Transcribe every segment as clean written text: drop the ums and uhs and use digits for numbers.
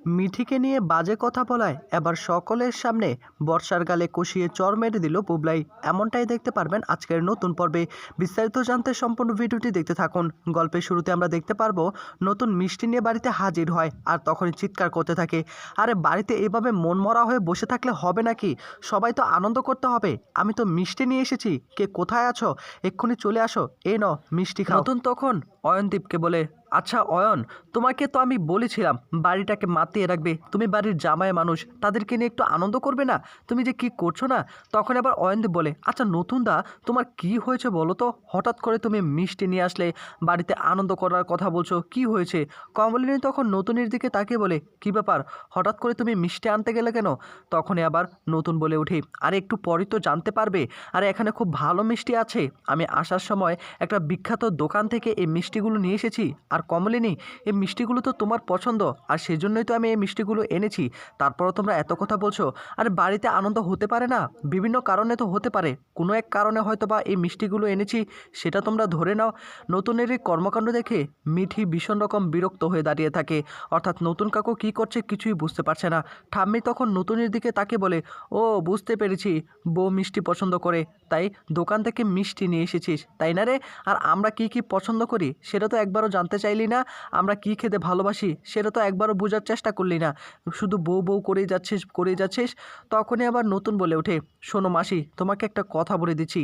মিঠিকে নিয়ে বাজে কথা বলায় এবার সকলের সামনে বর্ষার গালে কষিয়ে চড় মেরে দিল বুবলাই। এমনটাই দেখতে পারবেন আজকের নতুন পর্বে। বিস্তারিত জানতে সম্পূর্ণ ভিডিওটি দেখতে থাকুন। গল্পের শুরুতে আমরা দেখতে পারবো নতুন মিষ্টি নিয়ে বাড়িতে হাজির হয় আর তখনই চিৎকার করতে থাকে, আরে বাড়িতে এভাবে মন মরা হয়ে বসে থাকলে হবে নাকি? সবাই তো আনন্দ করতে হবে। আমি তো মিষ্টি নিয়ে এসেছি, কে কোথায় আছো? এক্ষুনি চলে আসো, এই নাও মিষ্টি খাও। নতুন তখন অয়নদীপকে বলে, আচ্ছা অয়ন, তোমাকে তো আমি বলেছিলাম বাড়িটাকে মাতিয়ে রাখবে, তুমি বাড়ির জামাই মানুষ, তাদেরকে নিয়ে একটু আনন্দ করবে না? তুমি যে কি করছো না। তখন আবার অয়নদীপ বলে, আচ্ছা নতুন দা, তোমার কি হয়েছে বলো তো? হঠাৎ করে তুমি মিষ্টি নিয়ে আসলে, বাড়িতে আনন্দ করার কথা বলছো, কি হয়েছে? কমলিনী তখন নতুনের দিকে তাকিয়ে বলে, কি ব্যাপার, হঠাৎ করে তুমি মিষ্টি আনতে গেলে কেন? তখনই আবার নতুন বলে উঠে, আরে একটু পরই তো জানতে পারবে, আরে এখানে খুব ভালো মিষ্টি আছে, আমি আসার সময় একটা বিখ্যাত দোকান থেকে এই মিষ্টিগুলো নিয়ে এসেছি। আর কমলিনী, এই মিষ্টিগুলো তো তোমার পছন্দ, আর সেই জন্যই তো আমি এই মিষ্টিগুলো এনেছি। তারপরও তোমরা এত কথা বলছো। আরে বাড়িতে আনন্দ হতে পারে না, বিভিন্ন কারণে তো হতে পারে, কোনো এক কারণে হয়তো বা এই মিষ্টিগুলো এনেছি, সেটা তোমরা ধরে নাও। নতুনের এই কর্মকাণ্ড দেখে মিঠি ভীষণ রকম বিরক্ত হয়ে দাঁড়িয়ে থাকে, অর্থাৎ নতুন কাকু কী করছে কিছুই বুঝতে পারছে না। ঠাম্মি তখন নতুনের দিকে তাকে বলে, ও বুঝতে পেরেছি, বউ মিষ্টি পছন্দ করে, তাই দোকান থেকে মিষ্টি নিয়ে এসেছিস, তাই না রে? আর আমরা কি কি পছন্দ করি সেটা তো একবারও জানতে চাইলি না, আমরা কি খেতে ভালোবাসি সেটা তো একবারও বোঝার চেষ্টা করলি না, শুধু বউ বউ করেই যাচ্ছিস করেই যাচ্ছিস। তখনই আবার নতুন বলে ওঠে, শোনো মাসি, তোমাকে একটা কথা বলে দিচ্ছি,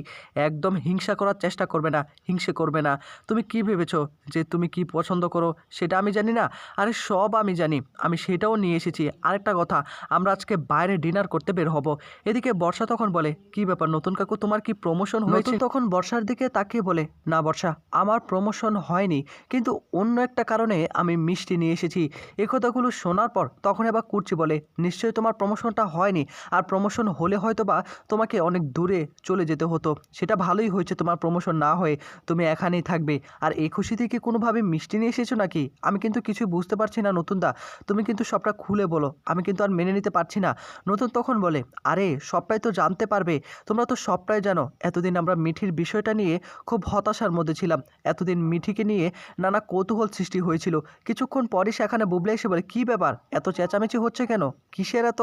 একদম হিংসা করার চেষ্টা করবে না, হিংসে করবে না। তুমি কি ভেবেছো যে তুমি কি পছন্দ করো সেটা আমি জানি না? আরে সব আমি জানি, আমি সেটাও নিয়ে এসেছি। আরেকটা কথা, আমরা আজকে বাইরে ডিনার করতে বের হব। এদিকে বর্ষা তখন বলে, কি ব্যাপার নতুন কাকু, তোমার কি প্রমোশন হয়েছে? তখন বর্ষার দিকে তাকিয়ে বলে, না বর্ষা, আমার প্রমোশন হয়নি, কিন্তু অন্য একটা কারণে আমি মিষ্টি নিয়ে এসেছি। এ কথাগুলো শোনার পর তখন আবার কুর্চি বলে, নিশ্চয়ই তোমার প্রমোশনটা হয়নি, আর প্রমোশন হলে হয়তো বা তোমাকে অনেক দূরে চলে যেতে হতো, সেটা ভালোই হয়েছে তোমার প্রমোশন না হয়ে তুমি এখানেই থাকবে। আর এই খুশি থেকে কোনোভাবে মিষ্টি নিয়ে এসেছো নাকি? আমি কিন্তু কিছু বুঝতে পারছি না নতুন দা, তুমি কিন্তু সবটা খুলে বলো, আমি কিন্তু আর মেনে নিতে পারছি না। নতুন তখন বলে, আরে সবটাই তো জানতে পারবে, তোমরা তো সবটাই জানো। এতদিন আমরা মিঠির বিষয়টা নিয়ে খুব হতাশার মধ্যে ছিলাম, এতদিন মিঠিকে নিয়ে নানা কৌতূহল সৃষ্টি হয়েছিল। কিছুক্ষণ পরই সেখানে বুবলাই এসে বলে, কী ব্যাপার, এত চেঁচামেচি হচ্ছে কেন, কিসের এত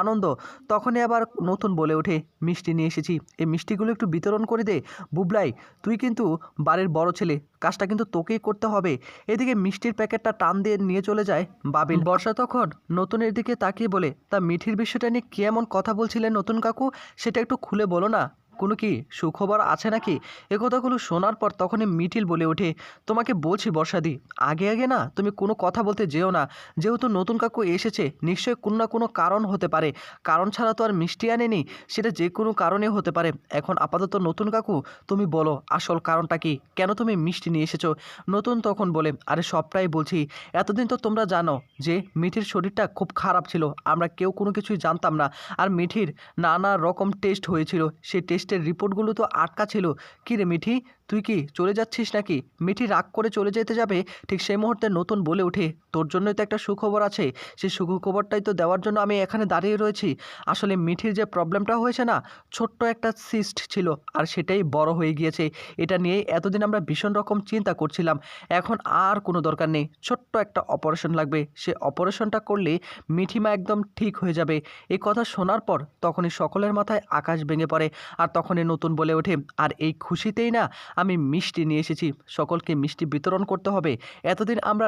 আনন্দ? তখনই আবার নতুন বলে ওঠে, মিষ্টি নিয়ে এসেছি, এই মিষ্টিগুলো একটু বিতরণ করে দে। বুবলাই, তুই কিন্তু বাড়ির বড় ছেলে, কাজটা কিন্তু তোকেই করতে হবে। এদিকে মিষ্টির প্যাকেটটা টান দিয়ে নিয়ে চলে যায় বাবিল। বর্ষা তখন নতুনের দিকে তাকিয়ে বলে, তা মিঠির বিষয়টা নিয়ে কী এমন কথা বলছিলেন নতুন কাকু, সেটা একটু খুলে বলো না, কোনো কি সুখবর আছে নাকি? এ কথাগুলো শোনার পর তখনই মিঠিল বলে ওঠে, তোমাকে বলছি বর্ষাদি, আগে আগে না তুমি কোনো কথা বলতে যেও না, যেহেতু নতুন কাকু এসেছে নিশ্চয়ই কোনো না কোনো কারণ হতে পারে, কারণ ছাড়া তো আর মিষ্টি আনেনি, সেটা যে কোনো কারণে হতে পারে। এখন আপাতত নতুন কাকু তুমি বলো আসল কারণটা কি, কেন তুমি মিষ্টি নিয়ে এসেছো? নতুন তখন বলে, আরে সবটাই বলছি, এতদিন তো তোমরা জানো যে মিঠির শরীরটা খুব খারাপ ছিল, আমরা কেউ কোনো কিছুই জানতাম না। আর মিঠির নানা রকম টেস্ট হয়েছিল, সেই টেস্টের রিপোর্টগুলো তো আটকা ছিল। কী রে মিঠি, তুই কি চলে যাচ্ছিস নাকি? মিঠি রাগ করে চলে যেতে যাবে, ঠিক সেই মুহূর্তে নতুন বলে ওঠে, তোর জন্যই তো একটা সুখবর আছে, সেই সুখবরটাই তো দেওয়ার জন্য আমি এখানে দাঁড়িয়ে রয়েছি। আসলে মিঠির যে প্রবলেমটা হয়েছে না, ছোট্ট একটা সিস্ট ছিল, আর সেটাই বড় হয়ে গিয়েছে। এটা নিয়েই এতদিন আমরা ভীষণ রকম চিন্তা করছিলাম, এখন আর কোনো দরকার নেই, ছোট্ট একটা অপারেশন লাগবে, সে অপারেশনটা করলে মিঠিমা একদম ঠিক হয়ে যাবে। এই কথা শোনার পর তখনই সকলের মাথায় আকাশ ভেঙে পড়ে, আর তখনই নতুন বলে ওঠে, আর এই খুশিতেই না আমি মিষ্টি নিয়ে এসেছি, সকলকে মিষ্টি বিতরণ করতে হবে। এতদিন আমরা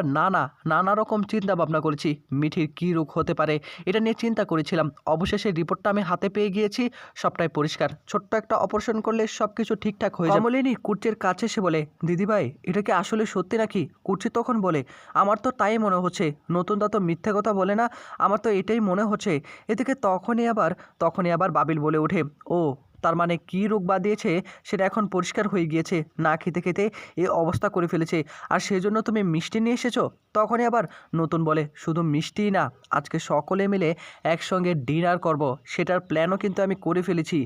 নানা রকম চিন্তা ভাবনা করেছি, মিঠির কী রোগ হতে পারে এটা নিয়ে চিন্তা করেছিলাম, অবশেষে রিপোর্টটা আমি হাতে পেয়ে গিয়েছি, সবটাই পরিষ্কার, ছোট্ট একটা অপারেশন করলে সব কিছু ঠিকঠাক হয়ে যাবে। কমলিনী কুর্চির কাছে এসে বলে, দিদিভাই এটা কি আসলে সত্যি নাকি? কুর্চি তখন বলে, আমার তো তাই মনে হচ্ছে, নতুন দা তো মিথ্যে কথা বলে না, আমার তো এটাই মনে হচ্ছে। এদিকে তখনই আবার বাবিল বলে ওঠে, ও তার মানে কী রোগ বাঁধিয়েছে সেটা এখন পরিষ্কার হয়ে গিয়েছে, না খেতে খেতে এই অবস্থা করে ফেলেছে, আর সেজন্য তুমি মিষ্টি নিয়ে এসেছো? তখনই আবার নতুন বলে, শুধু মিষ্টিই না, আজকে সকলে মিলে একসঙ্গে ডিনার করব, সেটার প্ল্যানও কিন্তু আমি করে ফেলেছি।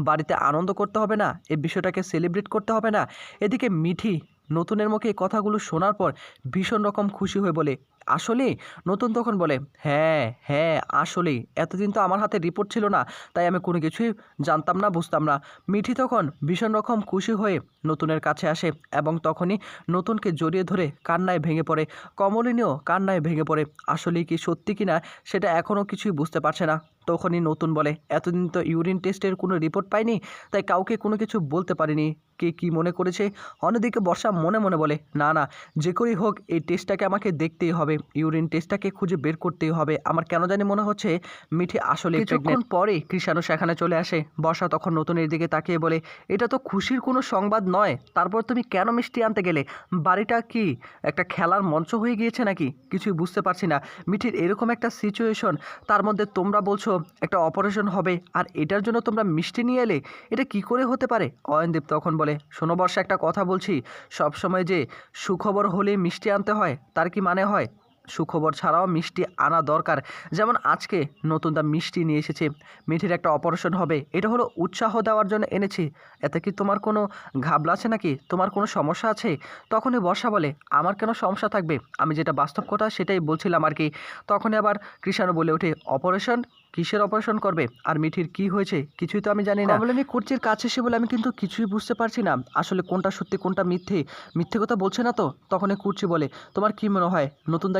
বাড়িতে আনন্দ করতে হবে না, এই বিষয়টাকে সেলিব্রেট করতে হবে না? এদিকে মিঠি নতুনের মুখে এই কথাগুলো শোনার পর ভীষণ রকম খুশি হয়ে বলে, আসলে? নতুন তখন বলে, হ্যাঁ হ্যাঁ আসলেই, এতদিন তো আমার হাতে রিপোর্ট ছিল না, তাই আমি কোনো কিছুই জানতাম না, বুঝতাম না। মিঠি তখন ভীষণ রকম খুশি হয়ে নতুনের কাছে আসে এবং তখনই নতুনকে জড়িয়ে ধরে কান্নায় ভেঙে পড়ে। কমলিনীও কান্নায় ভেঙে পড়ে। আসলেই কি সত্যি কিনা সেটা এখনও কিছুই বুঝতে পারছে না। তখনই নতুন বলে, এতদিন তো ইউরিন টেস্টের কোনো রিপোর্ট পাইনি, তাই কাউকে কোনো কিছু বলতে পারিনি। কে কী মনে করেছে? অন্যদিকে বর্ষা মনে মনে বলে, না না, যে করেই হোক এই টেস্টটাকে আমাকে দেখতেই হবে, ইউরিন টেস্টটাকে খুঁজে বের করতেই হবে। আমার কেন জানি মনে হচ্ছে মিঠি আসলে কিছুক্ষণ পরেই কৃষাণু সেখানে চলে আসে। বর্ষা তখন নতুনের দিকে তাকিয়ে বলে, এটা তো খুশির কোনো সংবাদ নয়, তারপর তুমি কেন মিষ্টি আনতে গেলে? বাড়িটা কি একটা খেলার মঞ্চ হয়ে গিয়েছে নাকি? কিছুই বুঝতে পারছি না। মিঠির এরকম একটা সিচুয়েশন, তার মধ্যে তোমরা বলছো একটা অপারেশন হবে আর এটার জন্য তোমরা মিষ্টি নিয়ে এলে? এটা কি করে হতে পারে? অয়নদীপ তখন বলে, শোনো বর্ষা, একটা কথা বলছি, সবসময় যে সুখবর হলে মিষ্টি আনতে হয় তার কি মানে হয়? সুখবর ছাড়াও মিষ্টি আনা দরকার। যেমন আজকে নতুন দা মিষ্টি নিয়ে এসেছে, মিঠির একটা অপারেশন হবে, এটা হলো উৎসাহ দেওয়ার জন্য এনেছি। এতে কি তোমার কোনো ঘাবলা আছে নাকি? তোমার কোনো সমস্যা আছে? তখনই বর্ষা বলে, আমার কেন সমস্যা থাকবে, আমি যেটা বাস্তব কথা সেটাই বলছিলাম আর কি। তখনই আবার কৃষাণু বলে ওঠে, অপারেশন? কিসের অপারেশন করবে? আর মিঠির কি হয়েছে কিছুই তো আমি জানি না। কমলিনী কুর্চির কাছে এসে বলে, আমি কিন্তু কিছুই বুঝতে পারছি না, আসলে কোনটা সত্যি কোনটা মিথ্যে। মিথ্যে কথা বলছে না তো? তখনই কুর্চি বলে, তোমার কি মনে হয় নতুন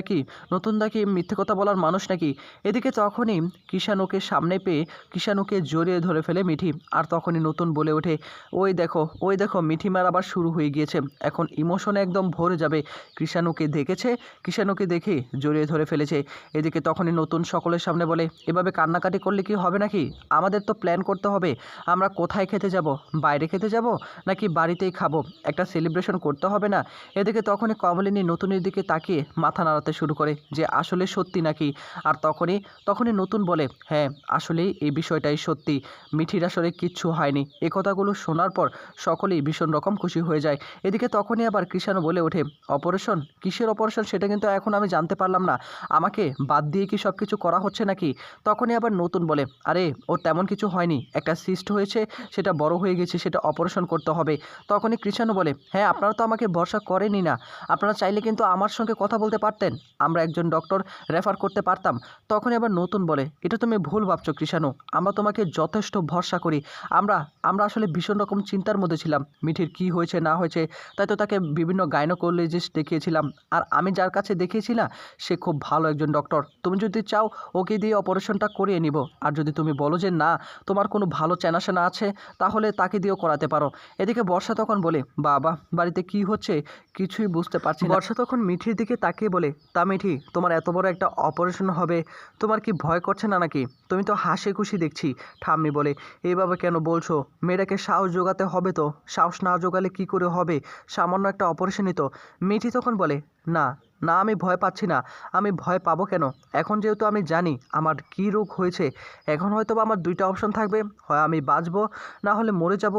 দা কি মিথ্যে কথা বলার মানুষ নাকি? এদিকে তখনই কৃষাণুকে সামনে পেয়ে কৃষাণুকে জড়িয়ে ধরে ফেলে মিঠি। আর তখনই নতুন বলে ওঠে, ওই দেখো মিঠিমার আবার শুরু হয়ে গিয়েছে, এখন ইমোশনে একদম ভরে যাবে। কৃষাণুকে দেখে জড়িয়ে ধরে ফেলেছে। এদিকে তখনই নতুন সকলের সামনে বলে, এভাবে কান্নাকাটি করলে কি হবে নাকি? আমাদের তো প্ল্যান করতে হবে, আমরা কোথায় খেতে যাব? বাইরে খেতে যাব নাকি বাড়িতেই খাবো? একটা সেলিব্রেশন করতে হবে না? এদিকে তখনই কমলিনী নতুনের দিকে তাকিয়ে মাথা নাড়াতে শুরু করে যে আসলে সত্যি নাকি। আর তখনই নতুন বলে, হ্যাঁ আসলেই এই বিষয়টাই সত্যি, মিঠির আসলে কিচ্ছু হয়নি। এই কথাগুলো শোনার পর সকলেই ভীষণ রকম খুশি হয়ে যায়। এদিকে তখনই আবার কৃষাণু বলে ওঠে, অপারেশন? কিসের অপারেশন সেটা কিন্তু এখন আমি জানতে পারলাম না, আমাকে বাদ দিয়ে কি সব কিছু করা হচ্ছে নাকি? তখনই আবার নতুন বলে, আরে ওর তেমন কিছু হয়নি, একটা সিস্ট হয়েছে, সেটা বড় হয়ে গেছে, সেটা অপারেশন করতে হবে। তখনই কৃষাণু বলে, হ্যাঁ আপনারা তো আমাকে ভরসা করেনই না, আপনারা চাইলে কিন্তু আমার সঙ্গে কথা বলতে পারতেন, আমরা একজন ডক্টর রেফার করতে পারতাম। তখনই আবার নতুন বলে, এটা তুমি ভুল ভাবছো কৃষাণু, আমরা তোমাকে যথেষ্ট ভরসা করি। আমরা আমরা আসলে ভীষণ রকম চিন্তার মধ্যে ছিলাম, মিঠির কি হয়েছে না হয়েছে, তাই তো তাকে বিভিন্ন গাইনোকোলজিস্ট দেখিয়েছিলাম। আর আমি যার কাছে দেখিয়েছি না, সে খুব ভালো একজন ডক্টর। তুমি যদি চাও ওকে দিয়ে অপারেশনটা করিয়ে নিব, আর যদি তুমি বলো যে না, তোমার কোনো ভালো চেনাশোনা আছে, তাহলে তাকে দিয়েও করাতে পারো। এদিকে বর্ষা তখন বলে, বাবা বাড়িতে কি হচ্ছে কিছুই বুঝতে পারছি না। বর্ষা তখন মিঠির দিকে তাকিয়ে বলে, তা মিঠি, তোমার এত বড় একটা অপারেশন হবে, তোমার কি ভয় করছে না নাকি? তুমি তো হাসি খুশি দেখছি। ঠাম্মি বলে, এইভাবে কেন বলছো? মেয়েটাকে সাহস জোগাতে হবে তো, সাহস না জোগালে কি করে হবে? সামান্য একটা অপারেশনই তো। মিঠি তখন বলে, না না, আমি ভয় পাচ্ছি না। আমি ভয় পাবো কেন? এখন যেহেতু আমি জানি আমার কী রোগ হয়েছে, এখন হয়তো বা আমার দুইটা অপশন থাকবে, হয় আমি বাঁচবো না হলে মরে যাব।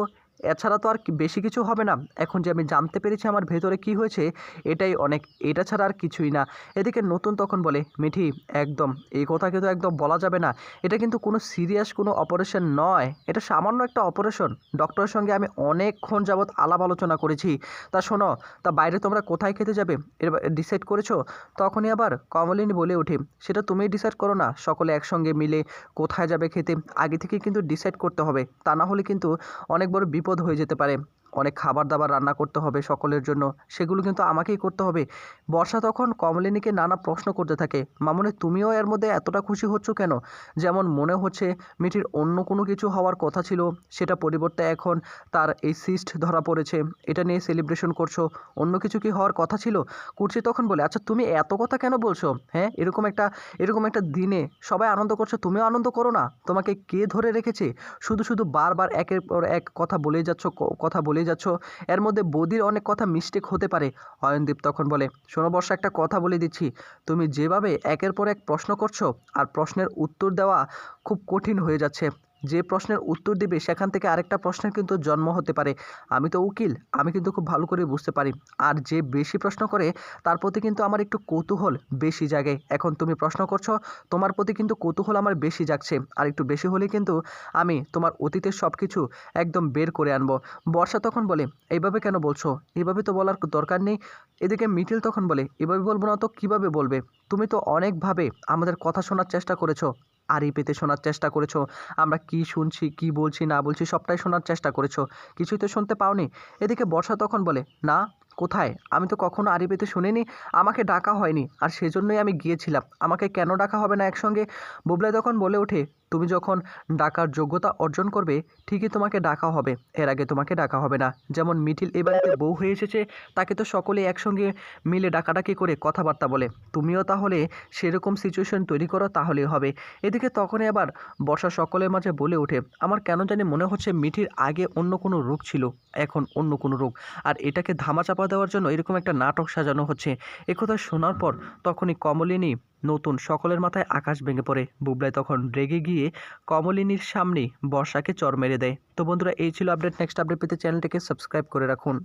এছাড়া তো আর বেশি কিছু হবে না। এখন যে আমি জানতে পেরেছি আমার ভেতরে কি হয়েছে, এটাই অনেক, এটা ছাড়া আর কিছুই না। এদিকে নতুন তখন বলে, মিঠি একদম এই কথা কিন্তু একদম বলা যাবে না, এটা কিন্তু কোনো সিরিয়াস কোনো অপারেশন নয়, এটা সামান্য একটা অপারেশন। ডক্টরের সঙ্গে আমি অনেকক্ষণ যাবৎ আলাপ আলোচনা করেছি। তা শোনো, তা বাইরে তোমরা কোথায় খেতে যাবে এর ডিসাইড করেছো? তখনই আবার কমলিনী বলে ওঠে, সেটা তুমিই ডিসাইড করো না, সকলে একসঙ্গে মিলে কোথায় যাবে খেতে আগে থেকে কিন্তু ডিসাইড করতে হবে, তা না হলে কিন্তু অনেক বড় বিপদ হয়ে যেতে পারে। অনেক খাবার দাবার রান্না করতে হবে সকলের জন্য, সেগুলো কিন্তু আমাকেই করতে হবে। বর্ষা তখন কমলিনীকে নানা প্রশ্ন করতে থাকে, মামুনি তুমিও এর মধ্যে এতটা খুশি হচ্ছ কেন? যেমন মনে হচ্ছে মিঠির অন্য কোনো কিছু হওয়ার কথা ছিল, সেটা পরিবর্তে এখন তার এই সিস্ট ধরা পড়েছে, এটা নিয়ে সেলিব্রেশন করছো। অন্য কিছু কি হওয়ার কথা ছিল? কুর্চি তখন বলে, আচ্ছা তুমি এত কথা কেন বলছো? হ্যাঁ, এরকম একটা দিনে সবাই আনন্দ করছো, তুমিও আনন্দ করো না? তোমাকে কে ধরে রেখেছে? শুধু শুধু বারবার একের পর এক কথা বলেই যাচ্ছ। এর মধ্যে বৌদির অনেক কথা মিস্টেক হতে পারে। অয়নদীপ তখন বলে, শোনো বর্ষা, একটা কথা বলে দিচ্ছি, তুমি যেভাবে একের পর এক প্রশ্ন করছো আর প্রশ্নের উত্তর দেওয়া খুব কঠিন হয়ে যাচ্ছে, যে প্রশ্নের উত্তর দিবে সেখান থেকে আরেকটা প্রশ্নের কিন্তু জন্ম হতে পারে। আমি তো উকিল, আমি কিন্তু খুব ভালো করে বুঝতে পারি। আর যে বেশি প্রশ্ন করে তার প্রতি কিন্তু আমার একটু কৌতূহল বেশি জাগে। এখন তুমি প্রশ্ন করছো, তোমার প্রতি কিন্তু কৌতূহল আমার বেশি জাগছে। আর একটু বেশি হলে কিন্তু আমি তোমার অতীতের সব কিছু একদম বের করে আনবো। বর্ষা তখন বলে, এইভাবে কেন বলছো? এভাবে তো বলার দরকার নেই। এদিকে মিঠিল তখন বলে, এভাবে বলবো না তো কীভাবে বলবে? তুমি তো অনেকভাবে আমাদের কথা শোনার চেষ্টা করেছো, আড়ি পেতে শোনার চেষ্টা করেছো। আমরা কি শুনছি, কি বলছি না বলছি সবটাই শোনার চেষ্টা করেছো, কিছুই তো শুনতে পাওনি। এদিকে বর্ষা তখন বলে, না, কোথায়? আমি তো কখনো আড়ি পেতে শুনিনি, আমাকে ডাকা হয়নি, আর সেজন্যই আমি গিয়েছিলাম। আমাকে কেন ডাকা হবে না একসঙ্গে? বুবলাই তখন বলে ওঠে, তুমি যখন ডাকার যোগ্যতা অর্জন করবে ঠিকই তোমাকে ডাকা হবে, এর আগে তোমাকে ডাকা হবে না। যেমন মিঠিল এ বাড়িতে বউ হয়ে এসেছে, তাকে তো সকলে একসঙ্গে মিলে ডাকাডাকি করে কথাবার্তা বলে। তুমিও তাহলে সেরকম সিচুয়েশন তৈরি করো, তাহলেই হবে। এদিকে তখনই আবার বর্ষা সকলের মাঝে বলে ওঠে, আমার কেন জানি মনে হচ্ছে মিঠির আগে অন্য কোনো রোগ ছিল, এখন অন্য কোনো রোগ, আর এটাকে ধামাচাপা দেওয়ার জন্য এরকম একটা নাটক সাজানো হচ্ছে। একথা শোনার পর তখনই কমলিনী নতুন সকলের মাথায় আকাশ ভেঙে পড়ে। বুবলাই তখন রেগে গিয়ে কমলিনীর সামনে বর্ষাকে চড় মেরে দেয়। তো বন্ধুরা, এই ছিল আপডেট। নেক্সট আপডেট পেতে চ্যানেলটিকে সাবস্ক্রাইব করে রাখুন।